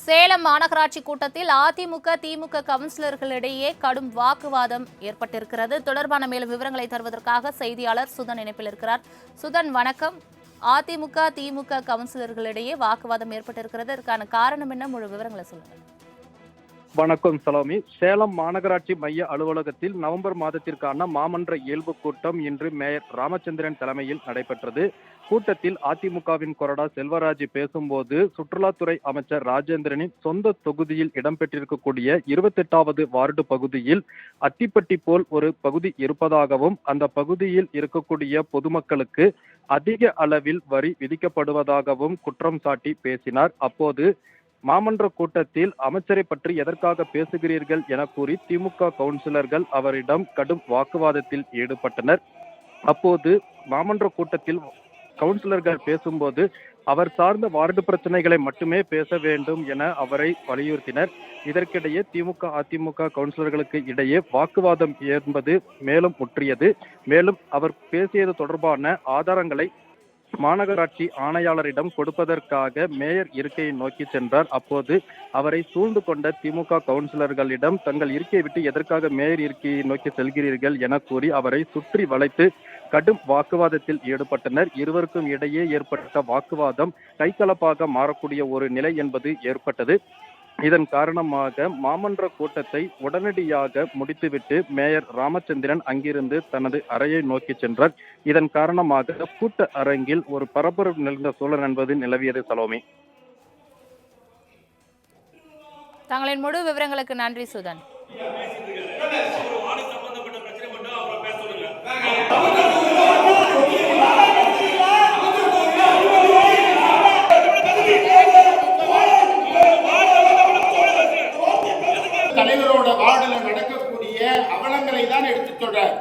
சேலம் மாநகராட்சி கூட்டத்தில் அதிமுக திமுக கவுன்சிலர்களிடையே கடும் வாக்குவாதம் ஏற்பட்டிருக்கிறது. தொடர்பான மேலும் விவரங்களை தருவதற்காக செய்தியாளர் சுதன் இணைப்பில் இருக்கிறார். சுதன், வணக்கம். அதிமுக திமுக கவுன்சிலர்களிடையே வாக்குவாதம் ஏற்பட்டிருக்கிறது. இதற்கான காரணம் என்ன? முழு விவரங்களை சொல்லுங்கள். வணக்கம் சலோமி. சேலம் மாநகராட்சி மைய அலுவலகத்தில் நவம்பர் மாதத்திற்கான மாமன்ற இயல்பு கூட்டம் இன்று மேயர் ராமச்சந்திரன் தலைமையில் நடைபெற்றது. கூட்டத்தில் அதிமுகவின் கொறடா செல்வராஜ் பேசும்போது, சுற்றுலாத்துறை அமைச்சர் ராஜேந்திரனின் சொந்த தொகுதியில் இடம்பெற்றிருக்கக்கூடிய 28வது வார்டு பகுதியில் அத்திப்பட்டி போல் ஒரு பகுதி இருப்பதாகவும், அந்த பகுதியில் இருக்கக்கூடிய பொதுமக்களுக்கு அதிக அளவில் வரி விதிக்கப்படுவதாகவும் குற்றம் சாட்டி பேசினார். அப்போது மாமன்ற கூட்டத்தில் அமைச்சரை பற்றி எதற்காக பேசுகிறீர்கள் என கூறி திமுக கவுன்சிலர்கள் அவரிடம் கடும் வாக்குவாதத்தில் ஈடுபட்டனர். அப்போது மாமன்ற கூட்டத்தில் கவுன்சிலர்கள் பேசும்போது அவர் சார்ந்த வார்டு பிரச்சனைகளை மட்டுமே பேச வேண்டும் என அவரை வலியுறுத்தினர். இதற்கிடையே திமுக அதிமுக கவுன்சிலர்களுக்கு இடையே வாக்குவாதம் என்பது மேலும் முற்றியது. மேலும் அவர் பேசியது தொடர்பான ஆதாரங்களை மாநகராட்சி ஆணையாளரிடம் கொடுப்பதற்காக மேயர் இருக்கையை நோக்கி சென்றார். அப்போது அவரை சூழ்ந்து கொண்ட திமுக கவுன்சிலர்களிடம் தங்கள் இருக்கையை விட்டு எதற்காக மேயர் இருக்கையை நோக்கி செல்கிறீர்கள் என கூறி அவரை சுற்றி வளைத்து கடும் வாக்குவாதத்தில் ஈடுபட்டனர். இருவருக்கும் இடையே ஏற்பட்ட வாக்குவாதம் கைகலப்பாக மாறக்கூடிய ஒரு நிலை என்பது ஏற்பட்டது. இதன் காரணமாக மாமன்ற கூட்டத்தை உடனடியாக முடித்துவிட்டு மேயர் ராமச்சந்திரன் அங்கிருந்து தனது அறையை நோக்கி சென்றார். இதன் காரணமாக கூட்ட அரங்கில் ஒரு பரபரப்பு நிறைந்த சூழல் என்பது நிலவியது. சலோமி, தங்களின் முழு விவரங்களுக்கு நன்றி சுதன். தலைவரோட வார்டுல நடக்கக்கூடிய அவலங்களை தான் எடுத்து சொல்றார்.